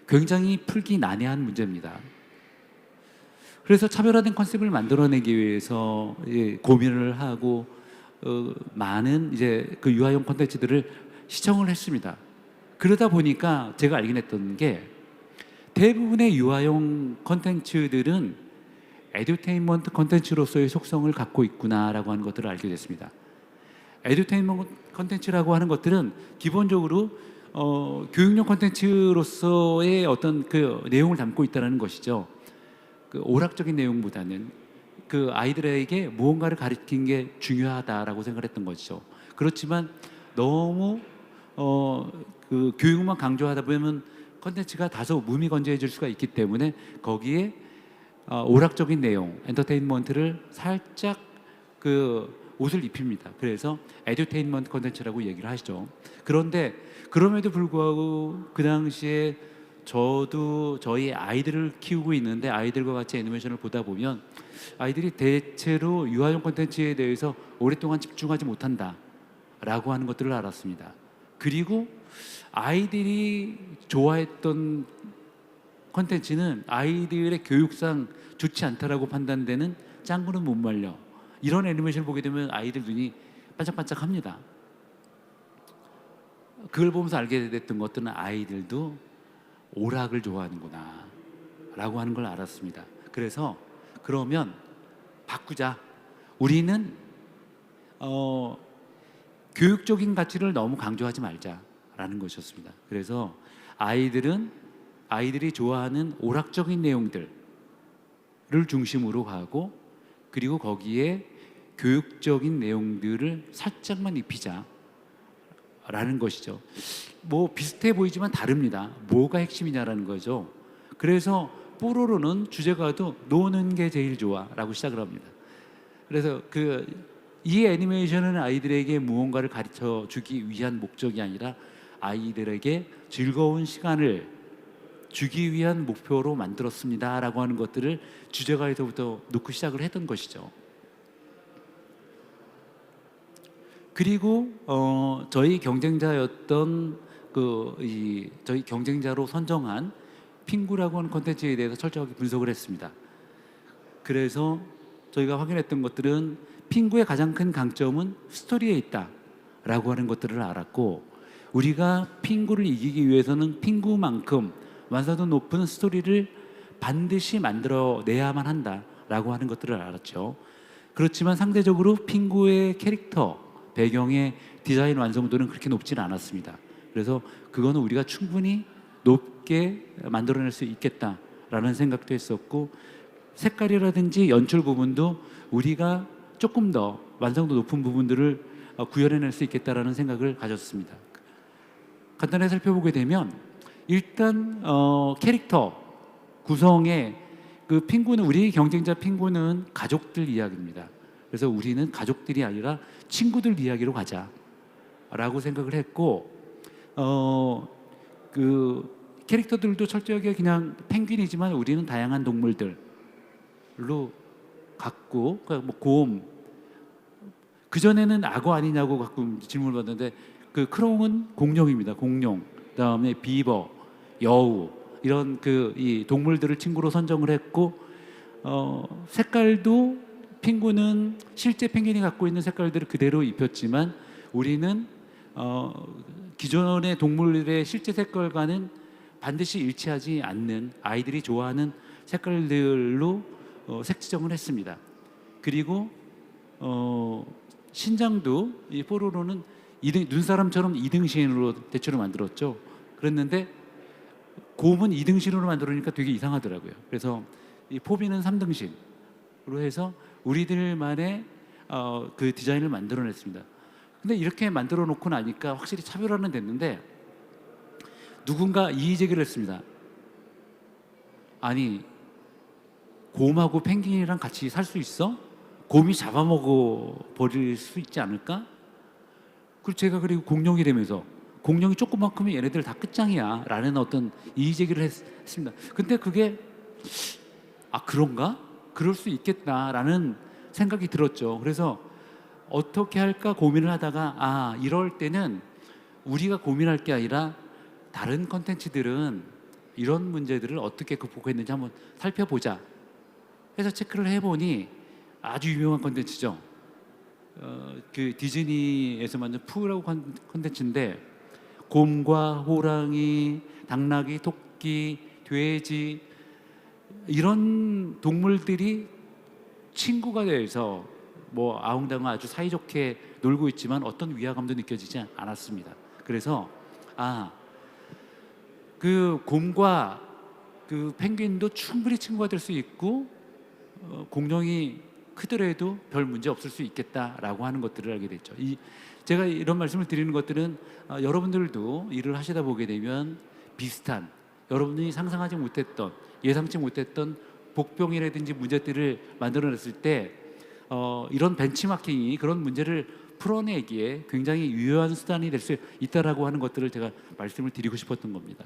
굉장히 풀기 난해한 문제입니다. 그래서 차별화된 컨셉을 만들어내기 위해서 고민을 하고 많은 이제 그 유아용 콘텐츠들을 시청을 했습니다. 그러다 보니까 제가 알게 됐던 게 대부분의 유아용 콘텐츠들은 에듀테인먼트 콘텐츠로서의 속성을 갖고 있구나라고 하는 것들을 알게 됐습니다. 에듀테인먼트 콘텐츠라고 하는 것들은 기본적으로 교육용 콘텐츠로서의 어떤 그 내용을 담고 있다는 것이죠. 그 오락적인 내용보다는 그 아이들에게 무언가를 가르치는 게 중요하다라고 생각했던 것이죠. 그렇지만 너무 그 교육만 강조하다 보면 콘텐츠가 다소 무미건조해질 수가 있기 때문에 거기에 오락적인 내용, 엔터테인먼트를 살짝 그 옷을 입힙니다. 그래서 에듀테인먼트 콘텐츠라고 얘기를 하시죠. 그런데 그럼에도 불구하고 그 당시에 저도 저희 아이들을 키우고 있는데 아이들과 같이 애니메이션을 보다 보면 아이들이 대체로 유아용 콘텐츠에 대해서 오랫동안 집중하지 못한다라고 하는 것들을 알았습니다. 그리고 아이들이 좋아했던 콘텐츠는 아이들의 교육상 좋지 않다라고 판단되는 짱구는 못 말려, 이런 애니메이션을 보게 되면 아이들 눈이 반짝반짝합니다. 그걸 보면서 알게 됐던 것들은 아이들도 오락을 좋아하는구나 라고 하는 걸 알았습니다. 그래서 그러면 바꾸자. 우리는 교육적인 가치를 너무 강조하지 말자라는 것이었습니다. 그래서 아이들이 좋아하는 오락적인 내용들을 중심으로 가고, 그리고 거기에 교육적인 내용들을 살짝만 입히자 라는 것이죠. 뭐 비슷해 보이지만 다릅니다. 뭐가 핵심이냐라는 거죠. 그래서 뽀로로는 주제가도 노는 게 제일 좋아라고 시작을 합니다. 그래서 이 애니메이션은 아이들에게 무언가를 가르쳐 주기 위한 목적이 아니라 아이들에게 즐거운 시간을 주기 위한 목표로 만들었습니다라고 하는 것들을 주제가에서부터 놓고 시작을 했던 것이죠. 그리고 저희 경쟁자였던 저희 경쟁자로 선정한 핑구라고 하는 콘텐츠에 대해서 철저하게 분석을 했습니다. 그래서 저희가 확인했던 것들은 핑구의 가장 큰 강점은 스토리에 있다라고 하는 것들을 알았고, 우리가 핑구를 이기기 위해서는 핑구만큼 완성도 높은 스토리를 반드시 만들어내야만 한다라고 하는 것들을 알았죠. 그렇지만 상대적으로 핑구의 캐릭터 배경의 디자인 완성도는 그렇게 높지는 않았습니다. 그래서 그거는 우리가 충분히 높게 만들어낼 수 있겠다라는 생각도 했었고, 색깔이라든지 연출 부분도 우리가 조금 더 완성도 높은 부분들을 구현해낼 수 있겠다라는 생각을 가졌습니다. 간단히 살펴보게 되면 일단 캐릭터 구성의 핑구는, 우리 경쟁자 핑구는 가족들 이야기입니다. 그래서 우리는 가족들이 아니라 친구들 이야기로 가자라고 생각을 했고, 캐릭터들도 철저하게 그냥 펭귄이지만 우리는 다양한 동물들로 갖고, 그러니까 뭐 곰, 그전에는 악어 아니냐고 가끔 질문을 받는데 크롱은 공룡입니다. 공룡. 그다음에 비버, 여우, 이런 이 동물들을 친구로 선정을 했고, 색깔도 핑구는 실제 펭귄이 갖고 있는 색깔들을 그대로 입혔지만 우리는 기존의 동물들의 실제 색깔과는 반드시 일치하지 않는 아이들이 좋아하는 색깔들로 색지정을 했습니다. 그리고 신장도 이 뽀로로는 눈사람처럼 2등신으로 대체로 만들었죠. 그랬는데 곰은 2등신으로 만들으니까 되게 이상하더라고요. 그래서 이 포비는 3등신으로 해서 우리들만의 디자인을 만들어냈습니다. 근데 이렇게 만들어 놓고 나니까 확실히 차별화는 됐는데, 누군가 이의 제기를 했습니다. 아니, 곰하고 펭귄이랑 같이 살 수 있어? 곰이 잡아먹어 버릴 수 있지 않을까? 그리고 공룡이라면서 공룡이 조그만큼면 얘네들 다 끝장이야 라는 어떤 이의 제기를 했습니다. 근데 그게 그런가? 그럴 수 있겠다라는 생각이 들었죠. 그래서 어떻게 할까 고민을 하다가 이럴 때는 우리가 고민할 게 아니라 다른 컨텐츠들은 이런 문제들을 어떻게 극복했는지 한번 살펴보자 해서 체크를 해보니 아주 유명한 컨텐츠죠. 디즈니에서 만든 푸라고 컨텐츠인데, 곰과 호랑이, 당나귀, 토끼, 돼지, 이런 동물들이 친구가 돼서 뭐 아웅다웅 아주 사이좋게 놀고 있지만 어떤 위화감도 느껴지지 않았습니다. 그래서 곰과 펭귄도 충분히 친구가 될 수 있고, 공룡이 크더라도 별 문제 없을 수 있겠다라고 하는 것들을 알게 됐죠. 제가 이런 말씀을 드리는 것들은 여러분들도 일을 하시다 보게 되면 비슷한, 여러분들이 상상하지 못했던, 예상치 못했던 복병이라든지 문제들을 만들어냈을 때 이런 벤치마킹이 그런 문제를 풀어내기에 굉장히 유효한 수단이 될 수 있다라고 하는 것들을 제가 말씀을 드리고 싶었던 겁니다.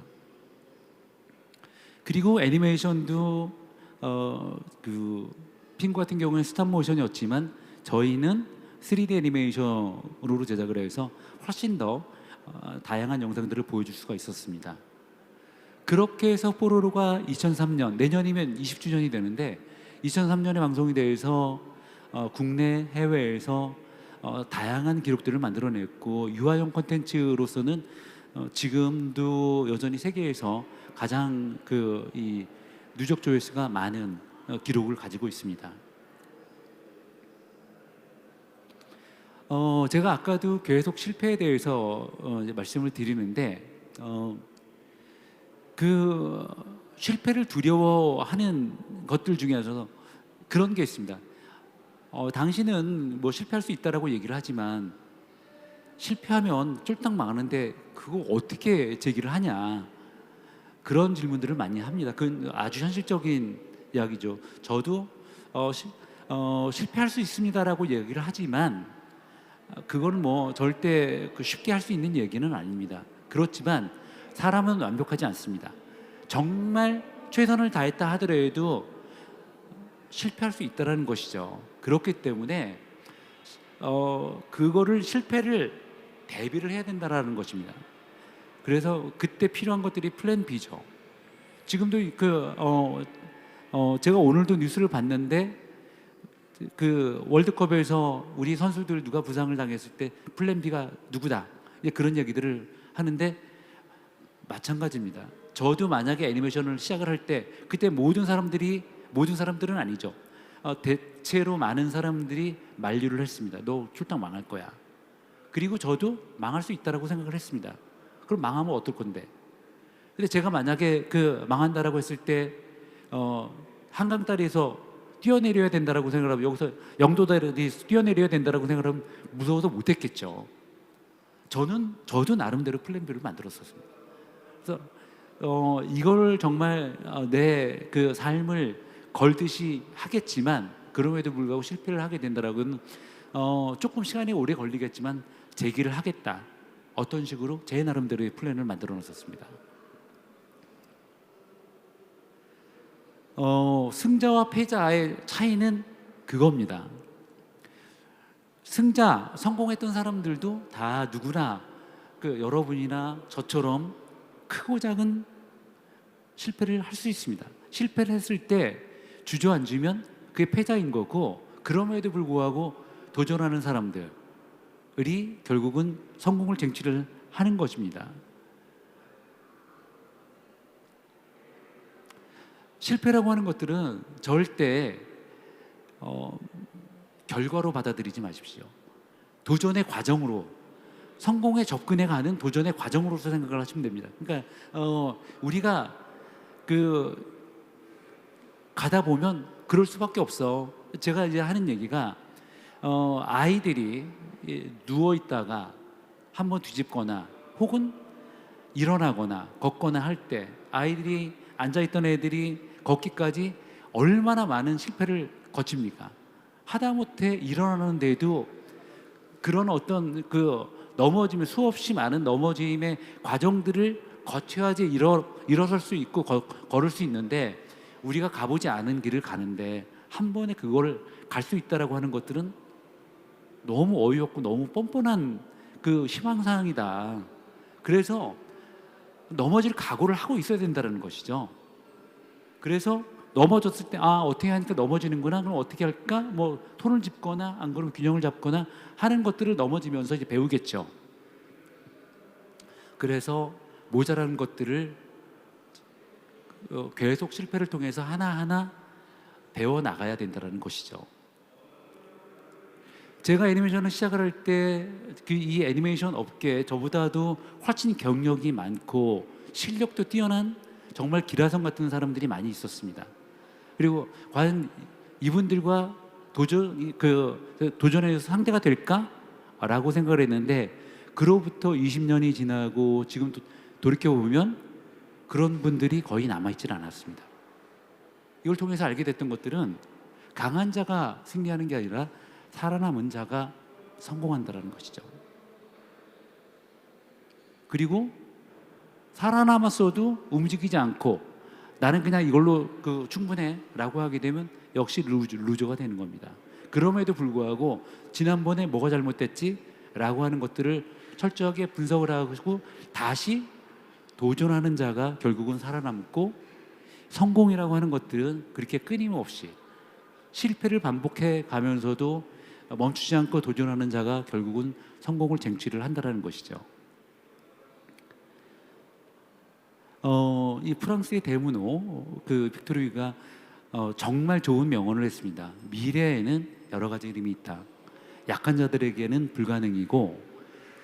그리고 애니메이션도 그 핑구 같은 경우는 스탑 모션이었지만 저희는 3D 애니메이션으로 제작을 해서 훨씬 더 다양한 영상들을 보여줄 수가 있었습니다. 그렇게 해서 뽀로로가 2003년, 내년이면 20주년이 되는데 2003년에 방송이 돼서 국내 해외에서 다양한 기록들을 만들어냈고 유아용 콘텐츠로서는 지금도 여전히 세계에서 가장 이 누적 조회수가 많은 기록을 가지고 있습니다. 제가 아까도 계속 실패에 대해서 이제 말씀을 드리는데 그 실패를 두려워하는 것들 중에서 그런 게 있습니다. 당신은 뭐 실패할 수 있다라고 얘기를 하지만 실패하면 쫄딱 망하는데 그거 어떻게 제기를 하냐, 그런 질문들을 많이 합니다. 그건 아주 현실적인 이야기죠. 저도 실패할 수 있습니다라고 얘기를 하지만 그건 뭐 절대 쉽게 할 수 있는 얘기는 아닙니다. 그렇지만 사람은 완벽하지 않습니다. 정말 최선을 다했다 하더라도 실패할 수 있다는 것이죠. 그렇기 때문에 그거를 실패를 대비를 해야 된다라는 것입니다. 그래서 그때 필요한 것들이 플랜 B죠. 지금도 제가 오늘도 뉴스를 봤는데 그 월드컵에서 우리 선수들 누가 부상을 당했을 때 플랜 B가 누구다, 그런 얘기들을 하는데 마찬가지입니다. 저도 만약에 애니메이션을 시작을 할 때 그때 모든 사람들은 아니죠. 대체로 많은 사람들이 만류를 했습니다. 너 출당 망할 거야. 그리고 저도 망할 수 있다라고 생각을 했습니다. 그럼 망하면 어떨 건데? 근데 제가 만약에 망한다라고 했을 때 한강다리에서 뛰어내려야 된다라고 생각하면, 여기서 영도다리에서 뛰어내려야 된다라고 생각하면 무서워서 못했겠죠. 저도 나름대로 플랜 B를 만들었었습니다. 그래서 이걸 정말 내 삶을 걸듯이 하겠지만 그럼에도 불구하고 실패를 하게 된다라고는 조금 시간이 오래 걸리겠지만 제기를 하겠다. 어떤 식으로 제 나름대로의 플랜을 만들어 놨었습니다. 승자와 패자의 차이는 그겁니다. 성공했던 사람들도 다 누구나 여러분이나 저처럼 크고 작은 실패를 할 수 있습니다. 실패를 했을 때 주저앉으면 그게 패자인 거고, 그럼에도 불구하고 도전하는 사람들이 결국은 성공을 쟁취를 하는 것입니다. 실패라고 하는 것들은 절대 결과로 받아들이지 마십시오. 도전의 과정으로, 성공에 접근해 가는 도전의 과정으로서 생각을 하시면 됩니다. 그러니까 우리가 가다 보면 그럴 수밖에 없어. 제가 이제 하는 얘기가 아이들이 누워 있다가 한번 뒤집거나 혹은 일어나거나 걷거나 할 때 아이들이 앉아있던 애들이 걷기까지 얼마나 많은 실패를 거칩니까? 하다못해 일어나는데도 그런 어떤 넘어짐의, 수없이 많은 넘어짐의 과정들을 거쳐야지 일어설 수 있고 걸을 수 있는데, 우리가 가보지 않은 길을 가는데 한 번에 그걸 갈 수 있다라고 하는 것들은 너무 어이없고 너무 뻔뻔한 희망사항이다. 그래서 넘어질 각오를 하고 있어야 된다는 것이죠. 그래서 넘어졌을 때 어떻게 하니까 넘어지는구나, 그럼 어떻게 할까, 뭐 손을 짚거나 안 그러면 균형을 잡거나 하는 것들을 넘어지면서 이제 배우겠죠. 그래서 모자라는 것들을 계속 실패를 통해서 하나하나 배워 나가야 된다는 것이죠. 제가 애니메이션을 시작을 할 때 이 애니메이션 업계에 저보다도 훨씬 경력이 많고 실력도 뛰어난 정말 기라성 같은 사람들이 많이 있었습니다. 그리고 과연 이분들과 도전에서 상대가 될까라고 생각을 했는데, 그로부터 20년이 지나고 지금 돌이켜보면 그런 분들이 거의 남아있질 않았습니다. 이걸 통해서 알게 됐던 것들은 강한 자가 승리하는 게 아니라 살아남은 자가 성공한다는 것이죠. 그리고 살아남았어도 움직이지 않고 나는 그냥 이걸로 충분해라고 하게 되면 역시 루저가 되는 겁니다. 그럼에도 불구하고 지난번에 뭐가 잘못됐지라고 하는 것들을 철저하게 분석을 하고 다시 도전하는 자가 결국은 살아남고, 성공이라고 하는 것들은 그렇게 끊임없이 실패를 반복해 가면서도 멈추지 않고 도전하는 자가 결국은 성공을 쟁취를 한다는 것이죠. 이 프랑스의 대문호 빅토르 위가 정말 좋은 명언을 했습니다. 미래에는 여러 가지 이름이 있다. 약한 자들에게는 불가능이고,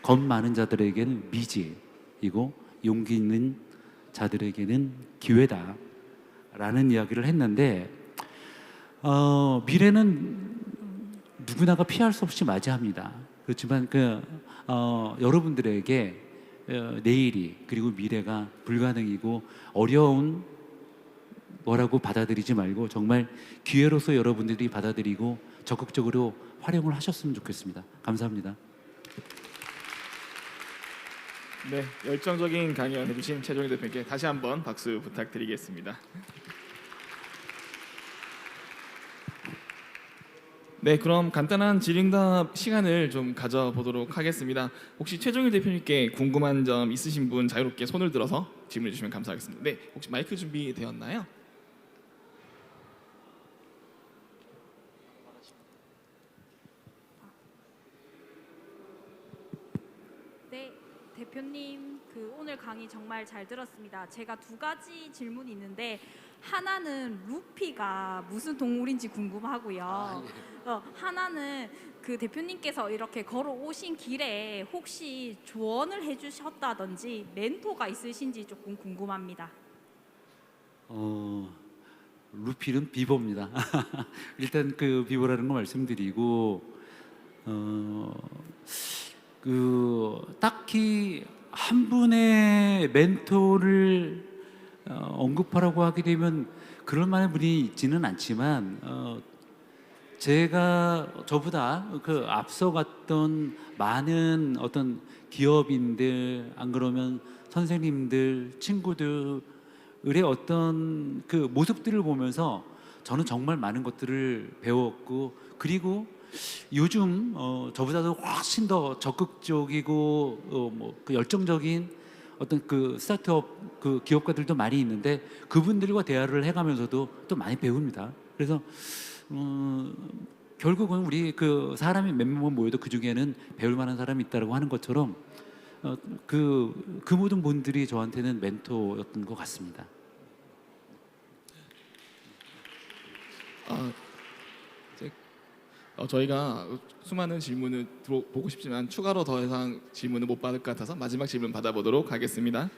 겁 많은 자들에게는 미지이고, 용기 있는 자들에게는 기회다 라는 이야기를 했는데, 미래는 누구나가 피할 수 없이 맞이합니다. 그렇지만 여러분들에게 내일이, 그리고 미래가 불가능이고 어려운 뭐라고 받아들이지 말고 정말 기회로서 여러분들이 받아들이고 적극적으로 활용을 하셨으면 좋겠습니다. 감사합니다. 네, 열정적인 강연 해주신 최종일 대표님께 다시 한번 박수 부탁드리겠습니다. 네, 그럼 간단한 질의응답 시간을 좀 가져보도록 하겠습니다. 혹시 최종일 대표님께 궁금한 점 있으신 분 자유롭게 손을 들어서 질문해 주시면 감사하겠습니다. 네, 혹시 마이크 준비되었나요? 네, 대표님 오늘 강의 정말 잘 들었습니다. 제가 두 가지 질문이 있는데, 하나는 루피가 무슨 동물인지 궁금하고요. 하나는 대표님께서 이렇게 걸어오신 길에 혹시 조언을 해주셨다든지 멘토가 있으신지 조금 궁금합니다. 루피는 비버입니다. 일단 비버라는 거 말씀드리고, 딱히 한 분의 멘토를 언급하라고 하게 되면 그럴 만한 분이 있지는 않지만, 제가 저보다 앞서갔던 많은 어떤 기업인들, 안 그러면 선생님들, 친구들의 어떤 모습들을 보면서 저는 정말 많은 것들을 배웠고, 그리고 요즘 저보다도 훨씬 더 적극적이고 열정적인 어떤 스타트업 기업가들도 많이 있는데, 그분들과 대화를 해가면서도 또 많이 배웁니다. 그래서 결국은 우리 사람이 몇 명 모여도 그 중에는 배울 만한 사람이 있다고 하는 것처럼 그 모든 분들이 저한테는 멘토였던 것 같습니다. 저희가 수많은 질문을 들어보고 싶지만 추가로 더 이상 질문을 못 받을 것 같아서 마지막 질문 받아보도록 하겠습니다.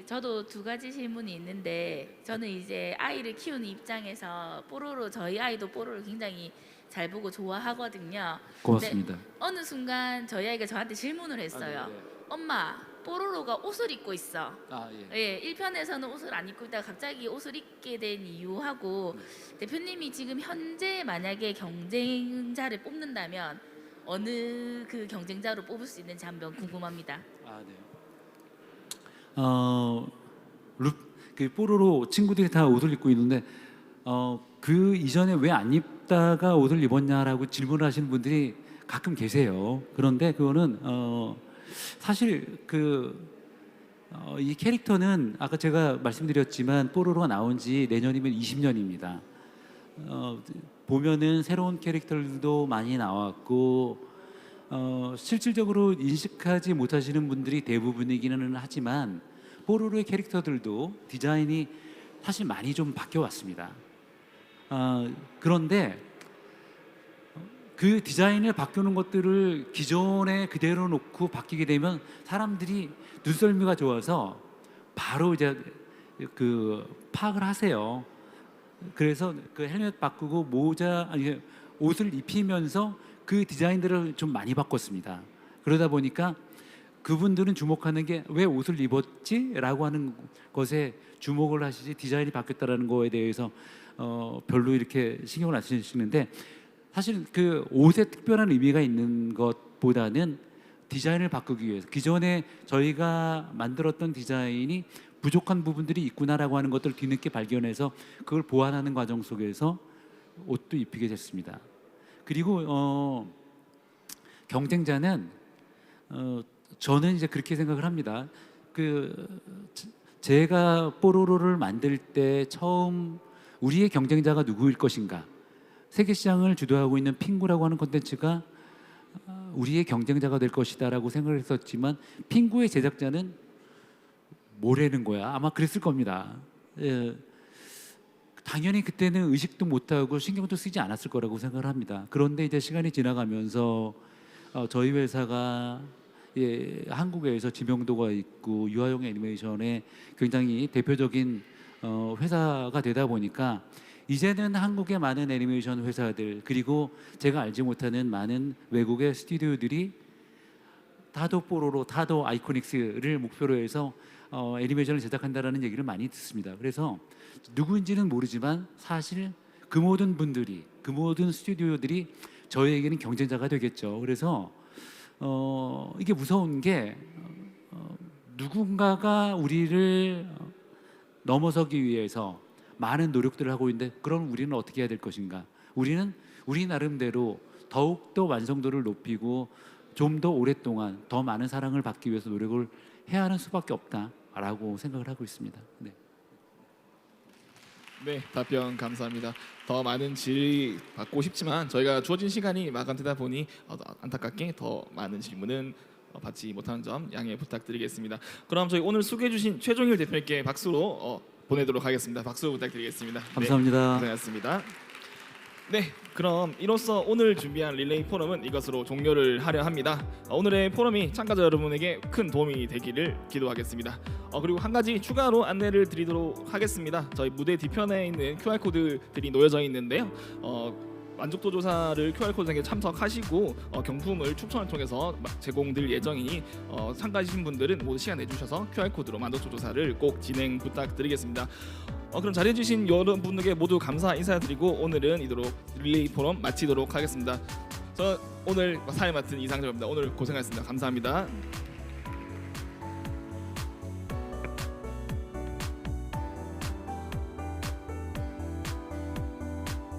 저도 두 가지 질문이 있는데, 저는 이제 아이를 키우는 입장에서 저희 아이도 뽀로로 굉장히 잘 보고 좋아하거든요. 고맙습니다. 근데 어느 순간 저희 아이가 저한테 질문을 했어요. 엄마, 뽀로로가 옷을 입고 있어. 예, 1편에서는 옷을 안 입고 있다가 갑자기 옷을 입게 된 이유하고, 대표님이 지금 현재 만약에 경쟁자를 뽑는다면 어느 경쟁자로 뽑을 수 있는지 한번 궁금합니다. 뽀로로 친구들이 다 옷을 입고 있는데, 그 이전에 왜 안 입다가 옷을 입었냐라고 질문을 하시는 분들이 가끔 계세요. 그런데 그거는 사실 이 캐릭터는 아까 제가 말씀드렸지만 뽀로로가 나온 지 내년이면 20년입니다. 보면은 새로운 캐릭터들도 많이 나왔고, 실질적으로 인식하지 못하시는 분들이 대부분이기는 하지만 뽀로로의 캐릭터들도 디자인이 사실 많이 좀 바뀌어 왔습니다. 그런데 그 디자인을 바꾸는 것들을 기존에 그대로 놓고 바뀌게 되면 사람들이 눈썰미가 좋아서 바로 이제 파악을 하세요. 그래서 헬멧 바꾸고 옷을 입히면서 그 디자인들을 좀 많이 바꿨습니다. 그러다 보니까 그분들은 주목하는 게 왜 옷을 입었지? 라고 하는 것에 주목을 하시지, 디자인이 바뀌었다는 거에 대해서 별로 이렇게 신경을 안 쓰시는데, 사실 옷에 특별한 의미가 있는 것보다는 디자인을 바꾸기 위해서 기존에 저희가 만들었던 디자인이 부족한 부분들이 있구나라고 하는 것들을 뒤늦게 발견해서 그걸 보완하는 과정 속에서 옷도 입히게 됐습니다. 그리고 경쟁자는 저는 이제 그렇게 생각을 합니다. 제가 뽀로로를 만들 때 처음 우리의 경쟁자가 누구일 것인가? 세계 시장을 주도하고 있는 핑구라고 하는 콘텐츠가 우리의 경쟁자가 될 것이다라고 생각을 했었지만 핑구의 제작자는 뭐라는 거야? 아마 그랬을 겁니다. 당연히 그때는 의식도 못하고 신경도 쓰지 않았을 거라고 생각을 합니다. 그런데 이제 시간이 지나가면서 저희 회사가 한국에서 지명도가 있고 유아용 애니메이션의 굉장히 대표적인 회사가 되다 보니까 이제는 한국의 많은 애니메이션 회사들 그리고 제가 알지 못하는 많은 외국의 스튜디오들이 다도 뽀로로, 다도 아이코닉스를 목표로 해서 애니메이션을 제작한다라는 얘기를 많이 듣습니다. 그래서 누구인지는 모르지만 사실 그 모든 분들이, 그 모든 스튜디오들이 저희에게는 경쟁자가 되겠죠. 그래서 이게 무서운 게 누군가가 우리를 넘어서기 위해서 많은 노력들을 하고 있는데 그럼 우리는 어떻게 해야 될 것인가? 우리는 우리 나름대로 더욱더 완성도를 높이고 좀 더 오랫동안 더 많은 사랑을 받기 위해서 노력을 해야 하는 수밖에 없다라고 생각을 하고 있습니다. 네. 네, 답변 감사합니다. 더 많은 질의 받고 싶지만 저희가 주어진 시간이 마감되다 보니 안타깝게 더 많은 질문은 받지 못하는 점 양해 부탁드리겠습니다. 그럼 저희 오늘 소개해 주신 최종일 대표님께 박수로 보내도록 하겠습니다. 박수 부탁드리겠습니다. 감사합니다. 네, 고생하셨습니다. 네, 그럼 이로써 오늘 준비한 릴레이 포럼은 이것으로 종료를 하려 합니다. 오늘의 포럼이 참가자 여러분에게 큰 도움이 되기를 기도하겠습니다. 그리고 한 가지 추가로 안내를 드리도록 하겠습니다. 저희 무대 뒤편에 있는 QR코드들이 놓여져 있는데요. 만족도 조사를 QR코드에 참석하시고 경품을 추첨을 통해서 제공될 예정이니 참가하신 분들은 모두 시간 내주셔서 QR코드로 만족도 조사를 꼭 진행 부탁드리겠습니다. 그럼 자리해주신 여러분들께 모두 감사 인사드리고 오늘은 이대로 릴레이 포럼 마치도록 하겠습니다. 저 오늘 사회 맡은 이상정입니다. 오늘 고생하셨습니다. 감사합니다.